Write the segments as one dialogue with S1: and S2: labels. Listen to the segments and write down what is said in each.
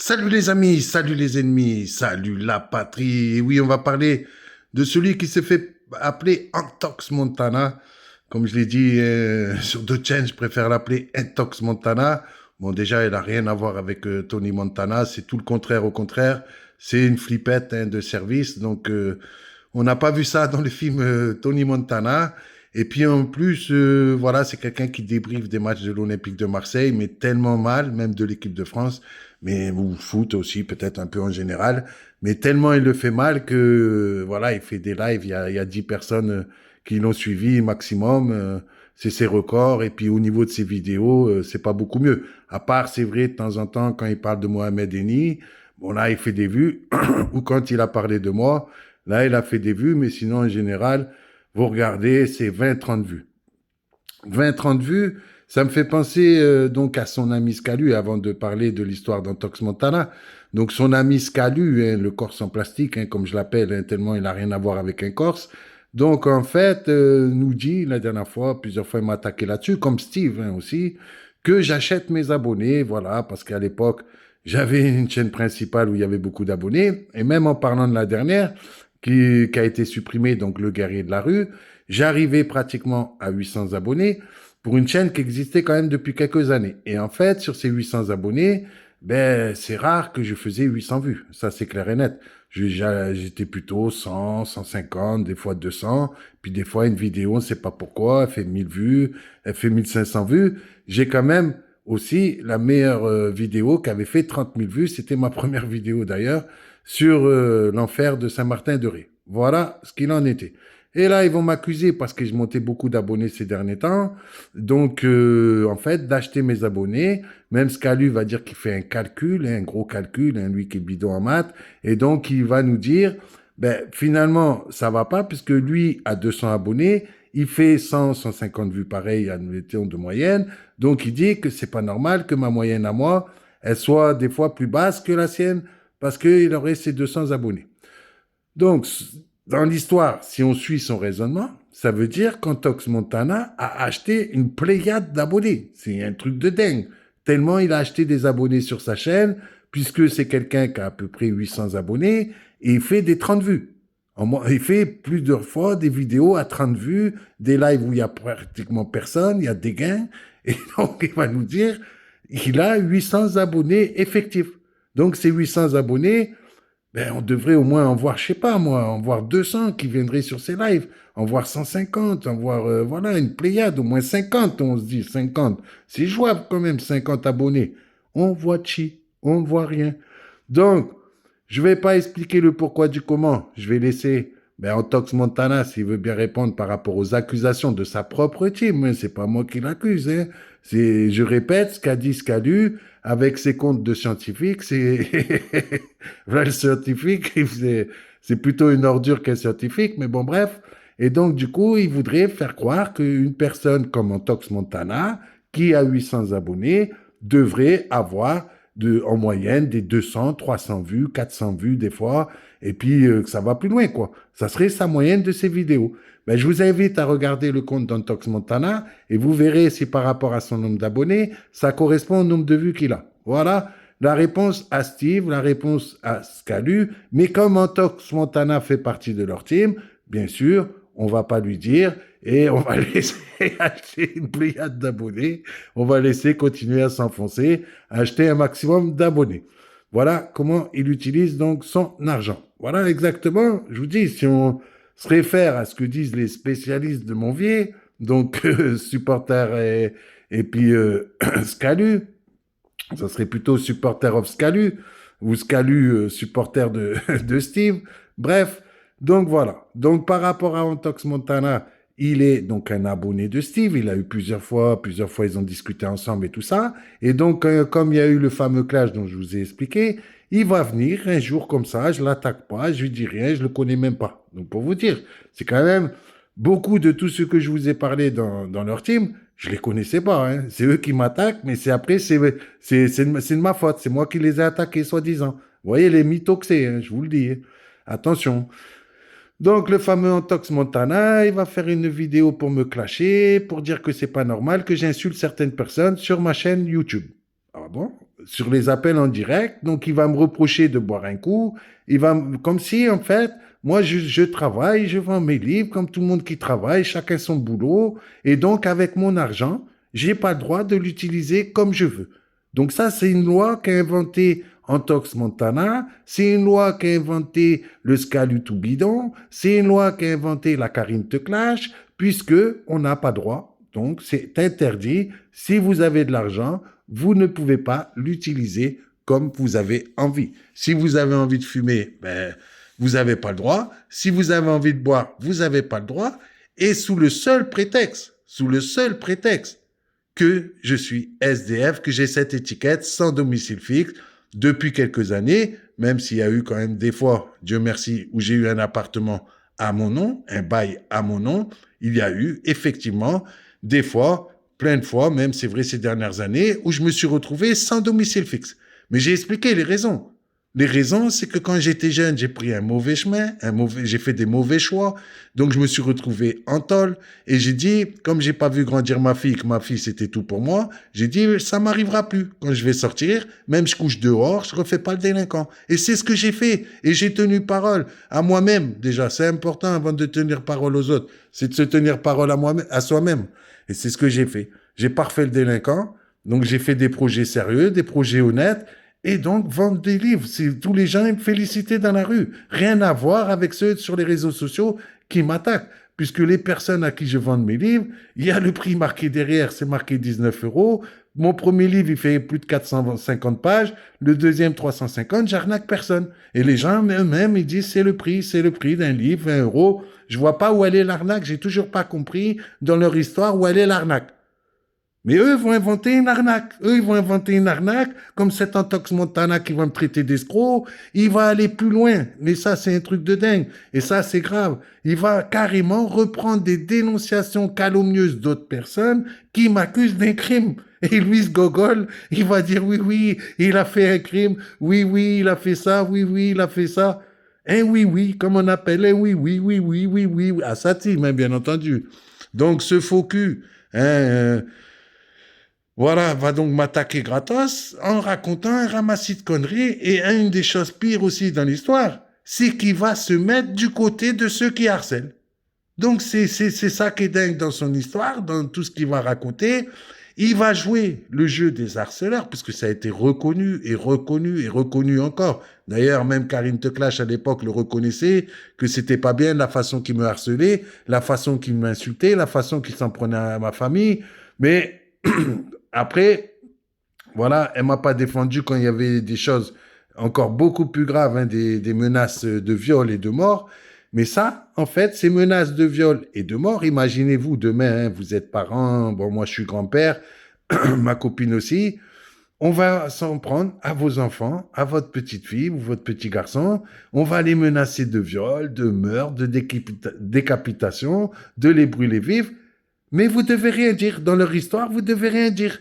S1: Salut les amis, salut les ennemis, salut la patrie. Et oui, on va parler de celui qui s'est fait appeler Antox Montana. Comme je l'ai dit sur d'autres chaînes, je préfère l'appeler Intox Montana. Bon, déjà, il n'a rien à voir avec Tony Montana. C'est tout le contraire, au contraire. C'est une flippette de service. Donc, on n'a pas vu ça dans le film Tony Montana. Et puis en plus, voilà, c'est quelqu'un qui débriefe des matchs de l'Olympique de Marseille, mais tellement mal, même de l'équipe de France, mais ou foot aussi, peut-être un peu en général, mais tellement il le fait mal que, voilà, il fait des lives, il y a 10 personnes qui l'ont suivi maximum, c'est ses records, et puis au niveau de ses vidéos, c'est pas beaucoup mieux. À part, c'est vrai, de temps en temps, quand il parle de Mohamed Eni, bon là, il fait des vues, ou quand il a parlé de moi, là, il a fait des vues, mais sinon, en général, vous regardez, c'est 20-30 vues. 20-30 vues, ça me fait penser donc à son ami Scalu, avant de parler de l'histoire d'Antox Montana. Donc son ami Scalu, hein, le Corse en plastique, hein, comme je l'appelle, hein, tellement il n'a rien à voir avec un Corse. Donc en fait, nous dit la dernière fois, plusieurs fois il m'a attaqué là-dessus, comme Steve hein, aussi, que j'achète mes abonnés, voilà, parce qu'à l'époque, j'avais une chaîne principale où il y avait beaucoup d'abonnés, et même en parlant de la dernière, qui a été supprimée, donc Le Guerrier de la Rue, j'arrivais pratiquement à 800 abonnés pour une chaîne qui existait quand même depuis quelques années. Et en fait, sur ces 800 abonnés, ben, c'est rare que je faisais 800 vues. Ça, c'est clair et net. J'étais plutôt 100, 150, des fois 200. Puis des fois, une vidéo, on ne sait pas pourquoi, elle fait 1000 vues, elle fait 1500 vues. J'ai quand même aussi la meilleure vidéo qui avait fait 30 000 vues. C'était ma première vidéo d'ailleurs sur l'enfer de Saint-Martin-de-Ré. Voilà ce qu'il en était. Et là, ils vont m'accuser parce que je montais beaucoup d'abonnés ces derniers temps. Donc, en fait, d'acheter mes abonnés. Même Scalu va dire qu'il fait un calcul, hein, un gros calcul, hein, lui qui est bidon en maths. Et donc, il va nous dire, ben, finalement, ça va pas puisque lui a 200 abonnés. Il fait 100, 150 vues pareil, admettons, de moyenne. Donc, il dit que c'est pas normal que ma moyenne à moi, elle soit des fois plus basse que la sienne parce qu'il aurait ses 200 abonnés. Donc, dans l'histoire, si on suit son raisonnement, ça veut dire qu'Antox Montana a acheté une pléiade d'abonnés. C'est un truc de dingue. Tellement il a acheté des abonnés sur sa chaîne, puisque c'est quelqu'un qui a à peu près 800 abonnés, et il fait des 30 vues. Il fait plusieurs fois des vidéos à 30 vues, des lives où il y a pratiquement personne, il y a des gains, et donc il va nous dire qu'il a 800 abonnés effectifs. Donc ces 800 abonnés, ben, on devrait au moins en voir, je sais pas moi, en voir 200 qui viendraient sur ces lives, en voir 150, en voir, voilà, une pléiade, au moins 50, on se dit, 50. C'est jouable quand même, 50 abonnés. On voit chi, on voit rien. Donc, je vais pas expliquer le pourquoi du comment. Je vais laisser Antox Montana, s'il veut bien répondre par rapport aux accusations de sa propre team. Hein. C'est pas moi qui l'accuse. Hein. Je répète ce qu'a dit Scalu avec ses comptes de scientifiques. C'est voilà, le scientifique, c'est plutôt une ordure qu'un scientifique. Mais bon, bref. Et donc, du coup, il voudrait faire croire qu'une personne comme Antox Montana, qui a 800 abonnés, devrait avoir en moyenne des 200, 300 vues, 400 vues des fois, et puis que ça va plus loin, quoi. Ça serait sa moyenne de ses vidéos. Ben, je vous invite à regarder le compte d'Antox Montana et vous verrez si par rapport à son nombre d'abonnés, ça correspond au nombre de vues qu'il a. Voilà la réponse à Steve, la réponse à Scalu, mais comme Antox Montana fait partie de leur team, bien sûr, on va pas lui dire et on va laisser acheter une pléiade d'abonnés. On va laisser continuer à s'enfoncer, acheter un maximum d'abonnés. Voilà comment il utilise donc son argent. Voilà exactement, je vous dis, si on se réfère à ce que disent les spécialistes de Monvier, donc supporters et puis Scalu, ça serait plutôt supporter of Scalu, ou Scalu supporter de Steve. Bref, donc voilà. Donc par rapport à Antox Montana, il est donc un abonné de Steve. Il a eu plusieurs fois ils ont discuté ensemble et tout ça. Et donc, comme il y a eu le fameux clash dont je vous ai expliqué, il va venir un jour comme ça, je l'attaque pas, je lui dis rien, je le connais même pas. Donc pour vous dire, c'est quand même beaucoup de tout ce que je vous ai parlé dans leur team, je les connaissais pas. Hein. C'est eux qui m'attaquent, mais c'est après, c'est de ma faute. C'est moi qui les ai attaqués, soi-disant. Vous voyez les mythos que c'est, hein, je vous le dis. Hein. Attention. Donc, le fameux Antox Montana, il va faire une vidéo pour me clasher, pour dire que c'est pas normal que j'insulte certaines personnes sur ma chaîne YouTube. Ah bon? sur les appels en direct, donc il va me reprocher de boire un coup, comme si en fait, moi je travaille, je vends mes livres comme tout le monde qui travaille, chacun son boulot, et donc avec mon argent, j'ai pas le droit de l'utiliser comme je veux. Donc ça, c'est une loi qu'a inventée Antox Montana, c'est une loi qu'a inventé le Scalutou Bidon, c'est une loi qu'a inventé la Karine Teclash, puisque on n'a pas droit. Donc c'est interdit. Si vous avez de l'argent, vous ne pouvez pas l'utiliser comme vous avez envie. Si vous avez envie de fumer, ben, vous n'avez pas le droit. Si vous avez envie de boire, vous n'avez pas le droit. Et sous le seul prétexte que je suis SDF, que j'ai cette étiquette sans domicile fixe depuis quelques années, même s'il y a eu quand même des fois, Dieu merci, où j'ai eu un appartement à mon nom, un bail à mon nom, il y a eu effectivement des fois, plein de fois, même c'est vrai ces dernières années, où je me suis retrouvé sans domicile fixe. Mais j'ai expliqué les raisons. Les raisons, c'est que quand j'étais jeune, j'ai pris un mauvais chemin, j'ai fait des mauvais choix, donc je me suis retrouvé en tôle, et j'ai dit, comme j'ai pas vu grandir ma fille, que ma fille c'était tout pour moi, j'ai dit, ça m'arrivera plus. Quand je vais sortir, même je couche dehors, je refais pas le délinquant. Et c'est ce que j'ai fait, et j'ai tenu parole à moi-même, déjà, c'est important avant de tenir parole aux autres, c'est de se tenir parole à soi-même. Et c'est ce que j'ai fait. J'ai pas refait le délinquant, donc j'ai fait des projets sérieux, des projets honnêtes, et donc, vendre des livres, tous les gens me féliciter dans la rue. Rien à voir avec ceux sur les réseaux sociaux qui m'attaquent. Puisque les personnes à qui je vends mes livres, il y a le prix marqué derrière, c'est marqué 19 euros. Mon premier livre, il fait plus de 450 pages. Le deuxième, 350, j'arnaque personne. Et les gens eux-mêmes, ils disent c'est le prix d'un livre, 20 euros. Je vois pas où elle est l'arnaque. J'ai toujours pas compris dans leur histoire où elle est l'arnaque. Mais eux vont inventer une arnaque. Eux, ils vont inventer une arnaque, comme cet Antox Montana qui va me traiter d'escroc. Il va aller plus loin. Mais ça, c'est un truc de dingue. Et ça, c'est grave. Il va carrément reprendre des dénonciations calomnieuses d'autres personnes qui m'accusent d'un crime. Et lui, ce gogol, il va dire oui, oui, il a fait un crime. Oui, oui, il a fait ça. Oui, oui, il a fait ça. Un oui, oui, comme on appelle un oui, oui, oui, oui, oui, oui, oui. À sa team, hein, bien entendu. Donc, ce faux cul, hein, voilà, va donc m'attaquer gratos en racontant un ramassis de conneries. Et une des choses pires aussi dans l'histoire, c'est qu'il va se mettre du côté de ceux qui harcèlent. Donc c'est ça qui est dingue dans son histoire, dans tout ce qu'il va raconter. Il va jouer le jeu des harceleurs, puisque ça a été reconnu et reconnu et reconnu encore. D'ailleurs, même Karine Teclash à l'époque le reconnaissait, que c'était pas bien la façon qu'il me harcelait, la façon qu'il m'insultait, la façon qu'il s'en prenait à ma famille. Mais après, voilà, elle m'a pas défendu quand il y avait des choses encore beaucoup plus graves, hein, des menaces de viol et de mort. Mais ça, en fait, ces menaces de viol et de mort, imaginez-vous demain, hein, vous êtes parents, bon, moi je suis grand-père, ma copine aussi, on va s'en prendre à vos enfants, à votre petite fille ou votre petit garçon, on va les menacer de viol, de meurtre, de décapitation, de les brûler vifs, mais vous devez rien dire. Dans leur histoire, vous devez rien dire.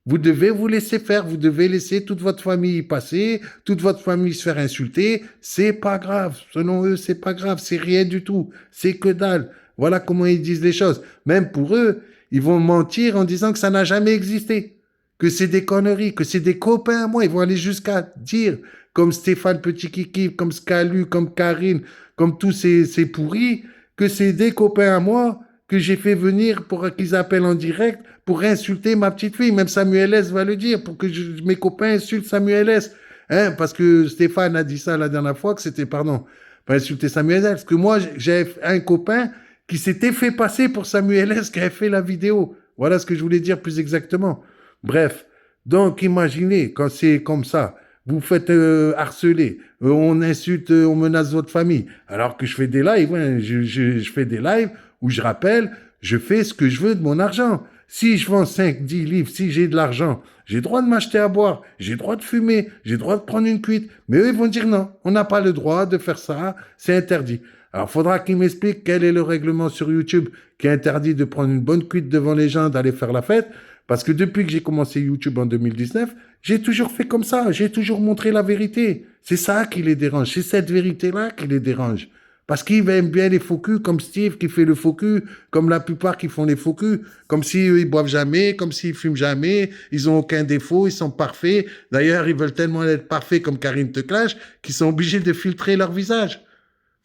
S1: Vous devez vous laisser faire, vous devez laisser toute votre famille y passer, toute votre famille se faire insulter. C'est pas grave. Selon eux, c'est pas grave. C'est rien du tout. C'est que dalle. Voilà comment ils disent les choses. Même pour eux, ils vont mentir en disant que ça n'a jamais existé. Que c'est des conneries, que c'est des copains à moi. Ils vont aller jusqu'à dire, comme Stéphane Petit Kiki, comme Scalu, comme Karine, comme tous ces pourris, que c'est des copains à moi que j'ai fait venir pour qu'ils appellent en direct pour insulter ma petite fille. Même Samuel S va le dire, pour que mes copains insultent Samuel S. Hein, parce que Stéphane a dit ça la dernière fois, que c'était, pardon, pas insulter Samuel S. Parce que moi, j'ai un copain qui s'était fait passer pour Samuel S, qui avait fait la vidéo. Voilà ce que je voulais dire plus exactement. Bref, donc imaginez, quand c'est comme ça, vous faites harceler, on insulte, on menace votre famille, alors que je fais des lives, hein, je fais des lives où je rappelle, je fais ce que je veux de mon argent. Si je vends 5, 10 livres, si j'ai de l'argent, j'ai le droit de m'acheter à boire, j'ai le droit de fumer, j'ai le droit de prendre une cuite. Mais eux, ils vont dire non, on n'a pas le droit de faire ça, c'est interdit. Alors, il faudra qu'ils m'expliquent quel est le règlement sur YouTube qui interdit de prendre une bonne cuite devant les gens, d'aller faire la fête. Parce que depuis que j'ai commencé YouTube en 2019, j'ai toujours fait comme ça, j'ai toujours montré la vérité. C'est ça qui les dérange, c'est cette vérité-là qui les dérange. Parce qu'ils aiment bien les faux culs, comme Steve qui fait le faux cul, comme la plupart qui font les faux culs, comme s'ils ils boivent jamais, comme s'ils fument jamais, ils ont aucun défaut, ils sont parfaits. D'ailleurs, ils veulent tellement être parfaits comme Karine Teclage qu'ils sont obligés de filtrer leur visage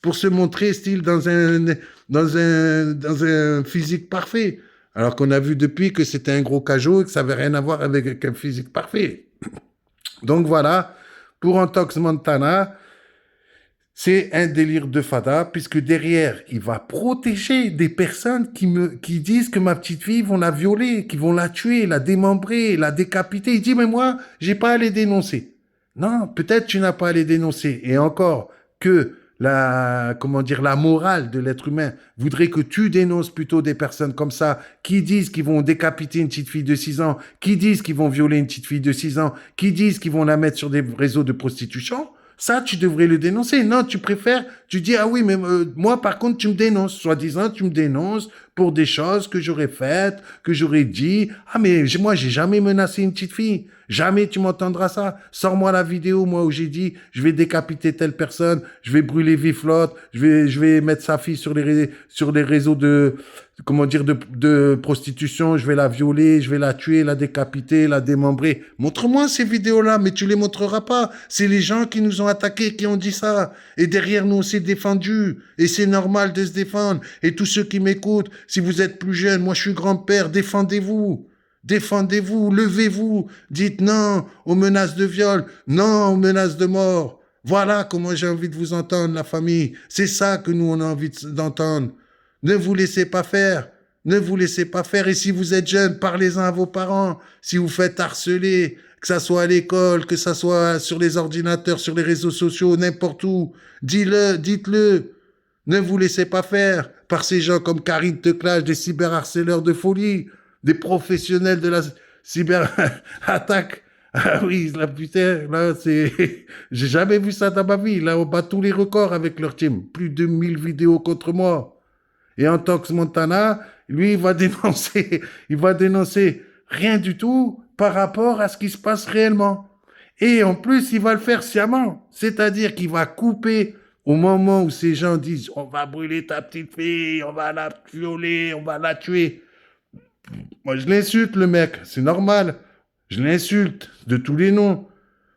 S1: pour se montrer style dans un physique parfait. Alors qu'on a vu depuis que c'était un gros cajot et que ça n'avait rien à voir avec un physique parfait. Donc voilà, pour Antox Montana, c'est un délire de fada, puisque derrière, il va protéger des personnes qui disent que ma petite fille vont la violer, qui vont la tuer, la démembrer, la décapiter. Il dit, mais moi, j'ai pas à les dénoncer. Non, peut-être tu n'as pas à les dénoncer. Et encore, que comment dire, la morale de l'être humain voudrait que tu dénonces plutôt des personnes comme ça, qui disent qu'ils vont décapiter une petite fille de 6 ans, qui disent qu'ils vont violer une petite fille de 6 ans, qui disent qu'ils vont la mettre sur des réseaux de prostitution. Ça, tu devrais le dénoncer. Non, tu préfères, tu dis, ah oui, mais moi, par contre, tu me dénonces. Soi-disant, tu me dénonces pour des choses que j'aurais faites, que j'aurais dit. Ah, mais moi, j'ai jamais menacé une petite fille. Jamais tu m'entendras ça. Sors-moi la vidéo, moi, où j'ai dit, je vais décapiter telle personne, je vais brûler Viflotte, je vais mettre sa fille sur les réseaux comment dire, de prostitution, je vais la violer, je vais la tuer, la décapiter, la démembrer. Montre-moi ces vidéos-là, mais tu les montreras pas. C'est les gens qui nous ont attaqués qui ont dit ça. Et derrière nous, on s'est défendu. Et c'est normal de se défendre. Et tous ceux qui m'écoutent, si vous êtes plus jeunes, moi je suis grand-père, défendez-vous. Défendez-vous, levez-vous. Dites non aux menaces de viol, non aux menaces de mort. Voilà comment j'ai envie de vous entendre, la famille. C'est ça que nous, on a envie d'entendre. Ne vous laissez pas faire. Ne vous laissez pas faire. Et si vous êtes jeune, parlez-en à vos parents. Si vous faites harceler, que ça soit à l'école, que ça soit sur les ordinateurs, sur les réseaux sociaux, n'importe où, dites-le. Ne vous laissez pas faire par ces gens comme Karine Teclage, des cyberharceleurs de folie, des professionnels de la cyberattaque. Ah oui, la putain, là, c'est... J'ai jamais vu ça dans ma vie. Là, on bat tous les records avec leur team. Plus de 1000 vidéos contre moi. Et Antox Montana, lui, il va dénoncer rien du tout par rapport à ce qui se passe réellement. Et en plus, il va le faire sciemment. C'est-à-dire qu'il va couper au moment où ces gens disent on va brûler ta petite fille, on va la violer, on va la tuer. Moi, je l'insulte, le mec, c'est normal. Je l'insulte de tous les noms.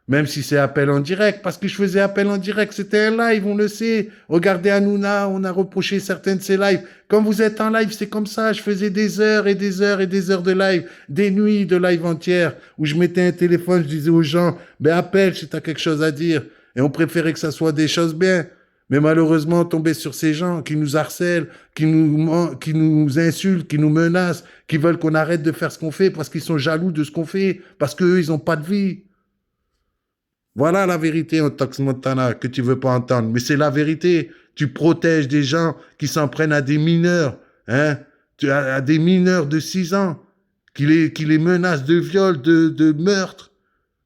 S1: Même si c'est appel en direct, parce que je faisais appel en direct, c'était un live, on le sait. Regardez Hanouna, on a reproché certains de ses lives. Quand vous êtes en live, c'est comme ça. Je faisais des heures et des heures et des heures de live, des nuits de live entières, où je mettais un téléphone, je disais aux gens, ben appelle si tu as quelque chose à dire. Et on préférait que ça soit des choses bien. Mais malheureusement, tomber sur ces gens qui nous harcèlent, qui nous insultent, qui nous menacent, qui veulent qu'on arrête de faire ce qu'on fait parce qu'ils sont jaloux de ce qu'on fait, parce qu'eux, ils n'ont pas de vie. Voilà la vérité, Antox Montana, que tu veux pas entendre. Mais c'est la vérité. Tu protèges des gens qui s'en prennent à des mineurs, hein, à des mineurs de 6 ans, qui les menacent de viol, de meurtre.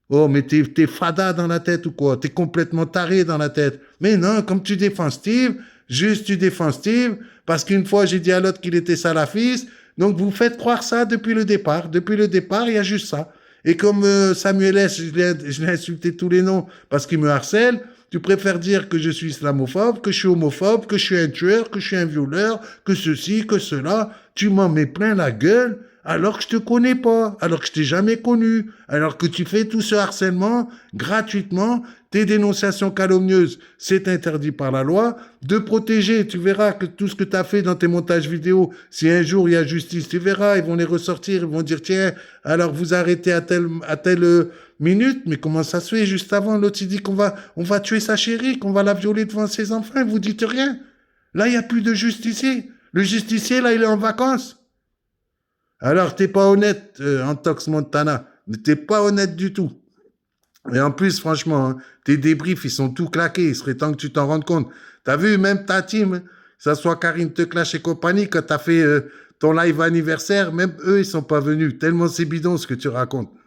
S1: Oh, mais t'es fada dans la tête ou quoi? T'es complètement taré dans la tête. Mais non, comme tu défends Steve, juste tu défends Steve, parce qu'une fois j'ai dit à l'autre qu'il était salafiste, donc vous faites croire ça depuis le départ. Depuis le départ, il y a juste ça. Et comme Samuel S, je l'ai insulté tous les noms parce qu'il me harcèle, tu préfères dire que je suis islamophobe, que je suis homophobe, que je suis un tueur, que je suis un violeur, que ceci, que cela. Tu m'en mets plein la gueule alors que je te connais pas, alors que je t'ai jamais connu, alors que tu fais tout ce harcèlement gratuitement, tes dénonciations calomnieuses, c'est interdit par la loi, de protéger, tu verras que tout ce que tu as fait dans tes montages vidéo, si un jour il y a justice, tu verras, ils vont les ressortir, ils vont dire, tiens, alors vous arrêtez à telle minute, mais comment ça se fait juste avant, l'autre il dit on va tuer sa chérie, qu'on va la violer devant ses enfants, et vous dites rien. Là, il n'y a plus de justicier. Le justicier, là, il est en vacances. Alors, t'es pas honnête, Antox Montana. T'es pas honnête du tout. Et en plus, franchement, hein, tes débriefs, ils sont tout claqués. Il serait temps que tu t'en rendes compte. T'as vu, même ta team, hein, que ça soit Karine Teclage et compagnie, quand t'as fait ton live anniversaire, même eux, ils sont pas venus. Tellement c'est bidon ce que tu racontes.